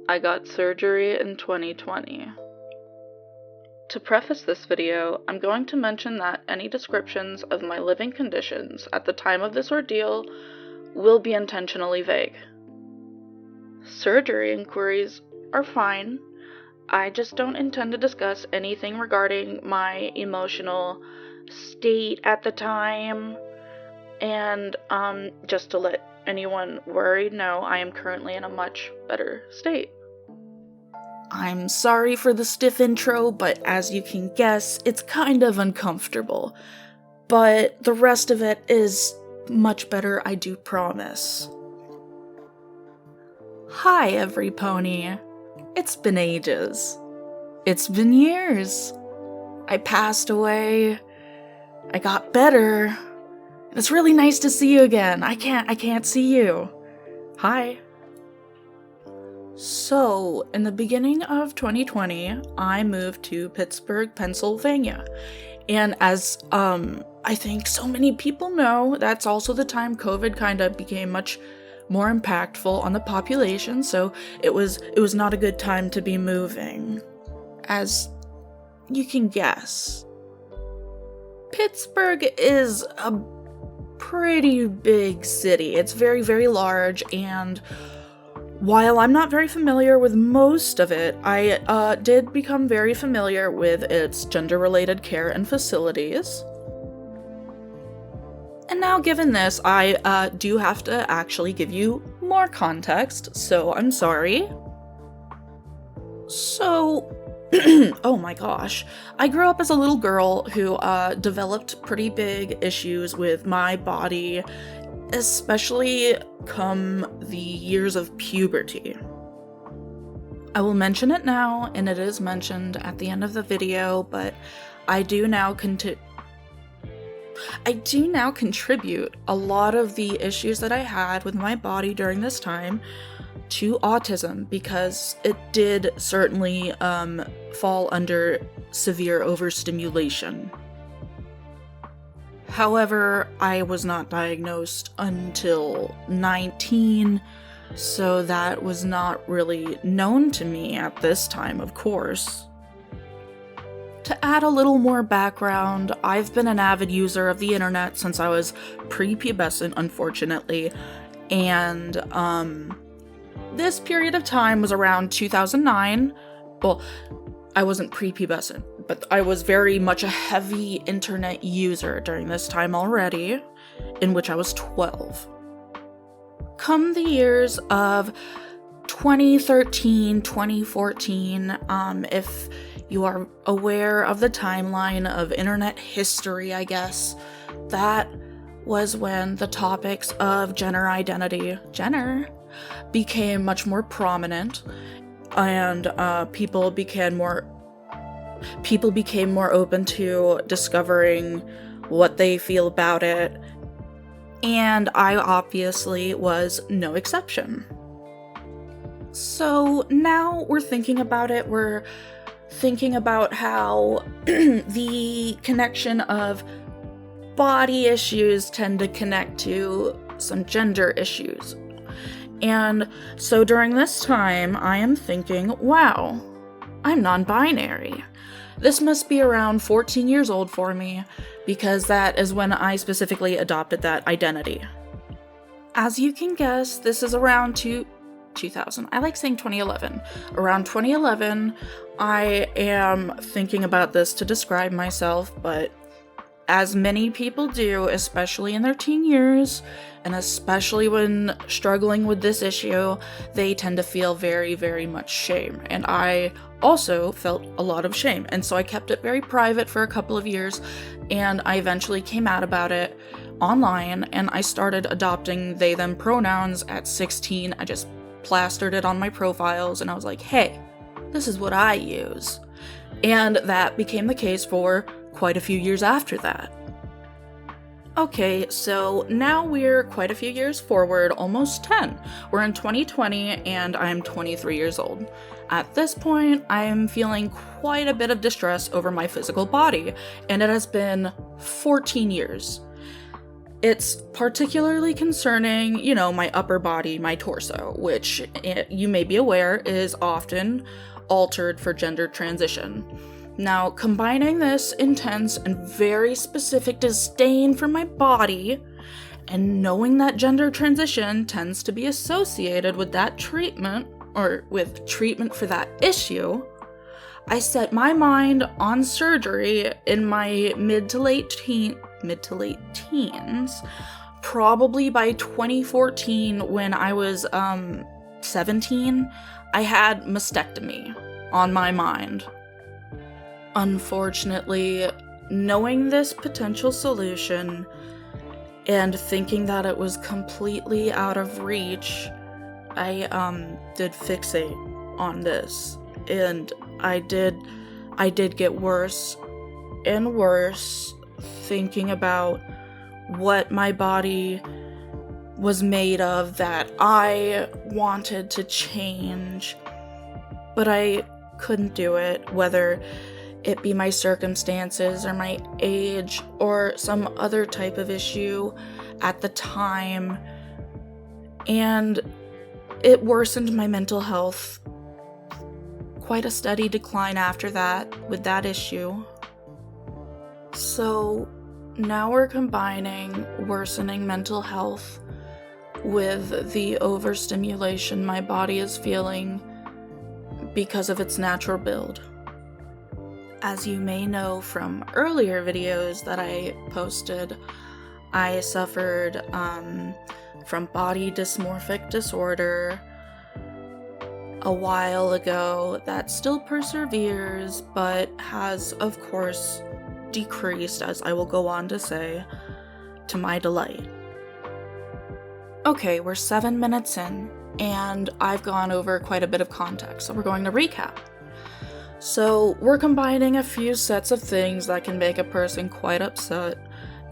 I got surgery in 2020. To preface this video, I'm going to mention that any descriptions of my living conditions at the time of this ordeal will be intentionally vague. Surgery inquiries are fine. I just don't intend to discuss anything regarding my emotional state at the time. And just to let anyone worried know, I am currently in a much better state. I'm sorry for the stiff intro, but as you can guess, it's kind of uncomfortable. But the rest of it is much better, I do promise. Hi, every pony. It's been ages. It's been years. I passed away. I got better. It's really nice to see you again. I can't see you. Hi. So, in the beginning of 2020, I moved to Pittsburgh, Pennsylvania. And as, I think so many people know, that's also the time COVID kind of became much more impactful on the population, so it was not a good time to be moving. As you can guess. Pittsburgh is a pretty big city. It's very, very large, and while I'm not very familiar with most of it, I did become very familiar with its gender-related care and facilities. And now, given this, I do have to actually give you more context, so I'm sorry. So, oh my gosh. I grew up as a little girl who developed pretty big issues with my body, especially come the years of puberty. I will mention it now, and it is mentioned at the end of the video, but I do now contribute a lot of the issues that I had with my body during this time to autism, because it did certainly fall under severe overstimulation. However, I was not diagnosed until 19, so that was not really known to me at this time, of course. To add a little more background, I've been an avid user of the internet since I was prepubescent, unfortunately, and this period of time was around 2009. Well, I wasn't prepubescent, but I was very much a heavy internet user during this time already, in which I was 12. Come the years of 2013, 2014, if you are aware of the timeline of internet history, I guess, that was when the topics of gender identity, became much more prominent, and people became more open to discovering what they feel about it, and I obviously was no exception. So now we're thinking about it, we're thinking about how the connection of body issues tend to connect to some gender issues. And so during this time, I am thinking, wow, I'm non-binary. This must be around 14 years old for me, because that is when I specifically adopted that identity. As you can guess, this is around 2000. I like saying 2011. Around 2011, I am thinking about this to describe myself, but as many people do, especially in their teen years, and especially when struggling with this issue, they tend to feel very, very much shame. And I also felt a lot of shame, and so I kept it very private for a couple of years, and I eventually came out about it online, and I started adopting they/them pronouns at 16. I just plastered it on my profiles, and I was like, hey, this is what I use. And that became the case for quite a few years after that. Okay, so now we're quite a few years forward, almost 10. We're in 2020, and I'm 23 years old. At this point, I'm feeling quite a bit of distress over my physical body, and it has been 14 years. It's particularly concerning, you know, my upper body, my torso, which you may be aware is often altered for gender transition. Now, combining this intense and very specific disdain for my body, and knowing that gender transition tends to be associated with that treatment, or with treatment for that issue, I set my mind on surgery in my mid to late teens, probably by 2014 when I was 17. I had mastectomy on my mind. Unfortunately, knowing this potential solution and thinking that it was completely out of reach, I did fixate on this, and I did get worse and worse thinking about what my body was made of that I wanted to change, but I couldn't do it, whether it be my circumstances or my age or some other type of issue at the time. And it worsened my mental health. Quite a steady decline after that with that issue. So now we're combining worsening mental health with the overstimulation my body is feeling because of its natural build. As you may know from earlier videos that I posted, I suffered from body dysmorphic disorder a while ago that still perseveres, but has, of course, decreased, as I will go on to say, to my delight. Okay, we're 7 minutes in, and I've gone over quite a bit of context, so we're going to recap. So, we're combining a few sets of things that can make a person quite upset,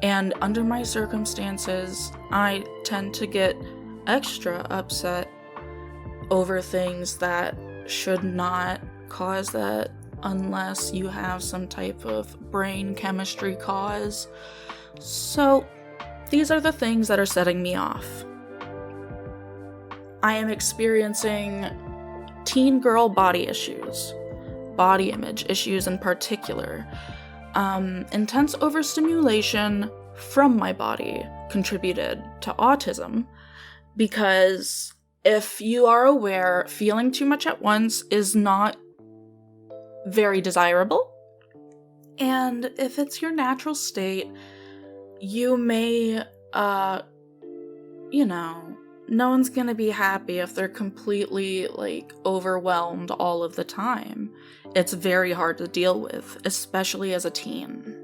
and under my circumstances, I tend to get extra upset over things that should not cause that unless you have some type of brain chemistry cause. So, these are the things that are setting me off. I am experiencing teen girl body issues. Body image issues in particular. Intense overstimulation from my body contributed to autism, because if you are aware, feeling too much at once is not very desirable. And if it's your natural state, you may, no one's gonna be happy if they're completely, overwhelmed all of the time. It's very hard to deal with, especially as a teen.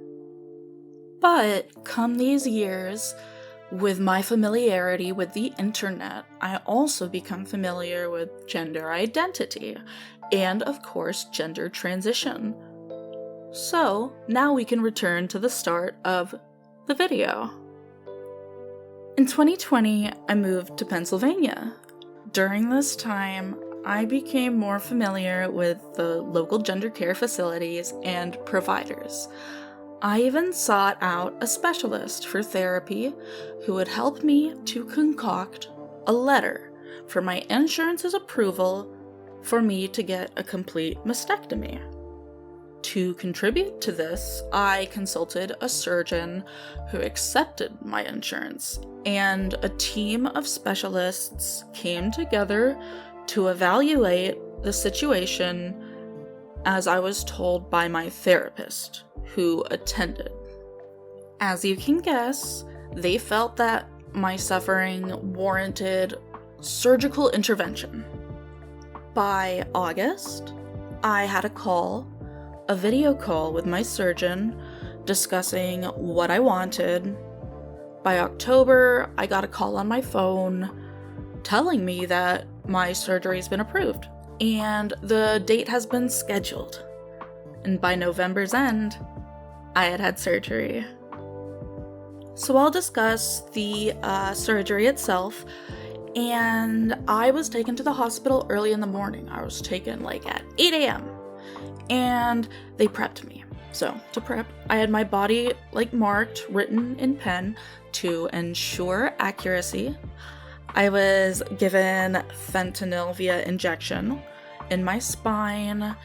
But come these years, with my familiarity with the internet, I also become familiar with gender identity, and of course, gender transition. So, now we can return to the start of the video. In 2020, I moved to Pennsylvania. During this time, I became more familiar with the local gender care facilities and providers. I even sought out a specialist for therapy who would help me to concoct a letter for my insurance's approval for me to get a complete mastectomy. To contribute to this, I consulted a surgeon who accepted my insurance, and a team of specialists came together to evaluate the situation as I was told by my therapist, who attended. As you can guess, they felt that my suffering warranted surgical intervention. By August, I had a video call with my surgeon discussing what I wanted. By October, I got a call on my phone telling me that my surgery's been approved and the date has been scheduled. And by November's end, I had surgery. So I'll discuss the surgery itself. And I was taken to the hospital early in the morning. I was taken at 8 a.m. And they prepped me. So, to prep, I had my body marked, written in pen to ensure accuracy. I was given fentanyl via injection in my spine,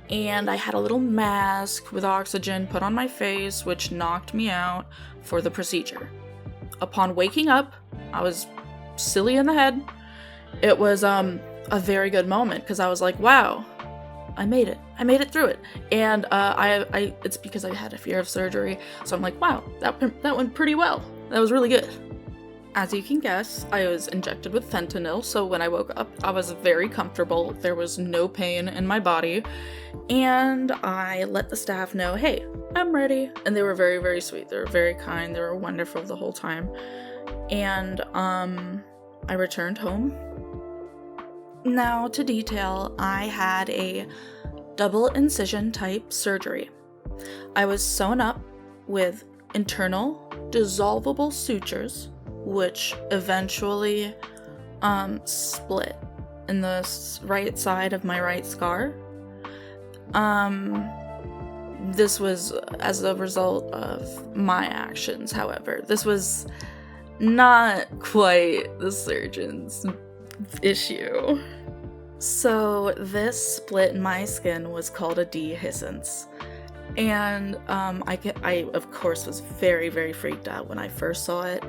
and I had a little mask with oxygen put on my face, which knocked me out for the procedure. Upon waking up, I was silly in the head. It was a very good moment because I was like, wow, I made it. I made it through it. And I it's because I had a fear of surgery. So I'm like, wow, that went pretty well. That was really good. As you can guess, I was injected with fentanyl. So when I woke up, I was very comfortable. There was no pain in my body. And I let the staff know, hey, I'm ready. And they were very, very sweet. They were very kind. They were wonderful the whole time. And I returned home. Now, to detail, I had a double incision type surgery. I was sewn up with internal dissolvable sutures, which eventually split in the right side of my right scar. This was as a result of my actions, however. This was not quite the surgeon's issue. So this split in my skin was called a dehiscence. And I of course was very, very freaked out when I first saw it.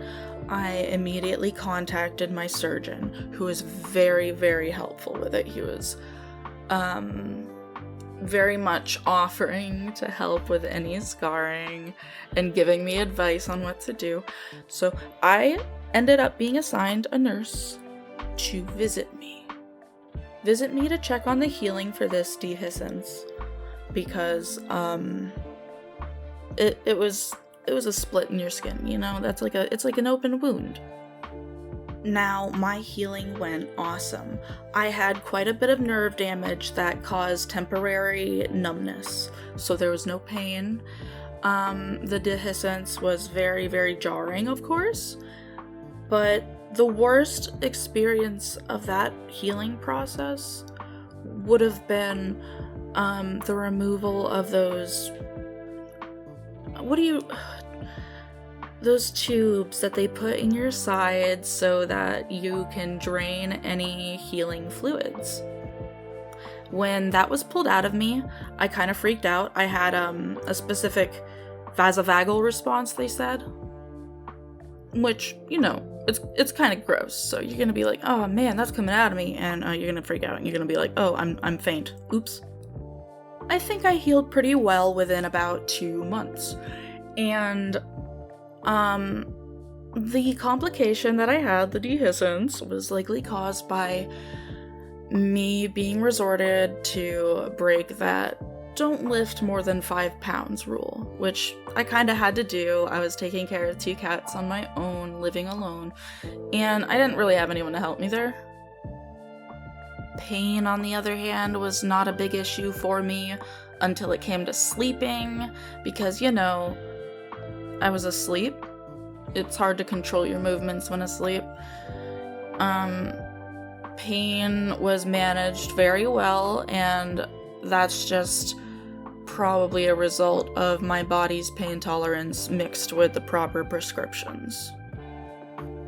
I immediately contacted my surgeon, who was very, very helpful with it. He was very much offering to help with any scarring and giving me advice on what to do. So I ended up being assigned a nurse to visit me to check on the healing for this dehiscence, because it was a split in your skin, you know. It's like an open wound. Now, my healing went awesome. I had quite a bit of nerve damage that caused temporary numbness, so there was no pain. The dehiscence was very, very jarring, of course, but the worst experience of that healing process would have been the removal of those tubes that they put in your sides so that you can drain any healing fluids. When that was pulled out of me, I kind of freaked out. I had a specific vasovagal response, they said, which, you know, it's kind of gross. So you're gonna be like, oh man, that's coming out of me, and you're gonna freak out and you're gonna be like, oh, I'm faint. Oops. I think I healed pretty well within about 2 months. And the complication that I had, the dehiscence, was likely caused by me being resorted to break that don't lift more than 5 pounds rule, which I kind of had to do. I was taking care of 2 cats on my own, living alone, and I didn't really have anyone to help me there. Pain, on the other hand, was not a big issue for me until it came to sleeping, because, you know, I was asleep. It's hard to control your movements when asleep. Pain was managed very well, and that's just probably a result of my body's pain tolerance mixed with the proper prescriptions.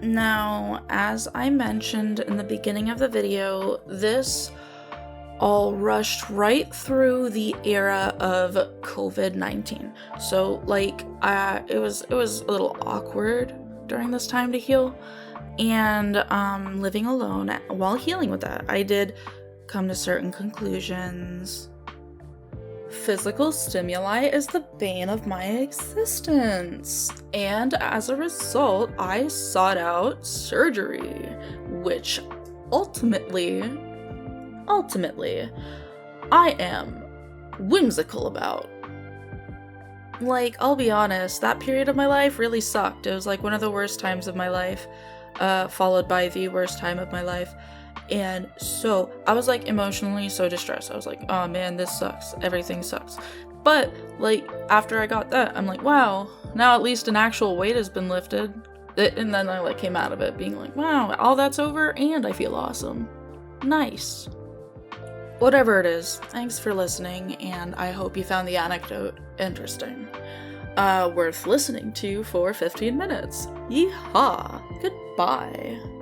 Now, as I mentioned in the beginning of the video, this all rushed right through the era of COVID-19. So, it was a little awkward during this time to heal, and living alone while healing with that, I did come to certain conclusions. Physical stimuli is the bane of my existence, and as a result, I sought out surgery, which ultimately, I am whimsical about. I'll be honest, that period of my life really sucked. It was one of the worst times of my life, followed by the worst time of my life. And so I was emotionally so distressed. I was like, oh man, this sucks. Everything sucks. But after I got that, I'm like, wow, now at least an actual weight has been lifted. And then I came out of it being like, wow, all that's over and I feel awesome. Nice. whatever it is, thanks for listening, and I hope you found the anecdote interesting. Worth listening to for 15 minutes. Yeehaw! Goodbye.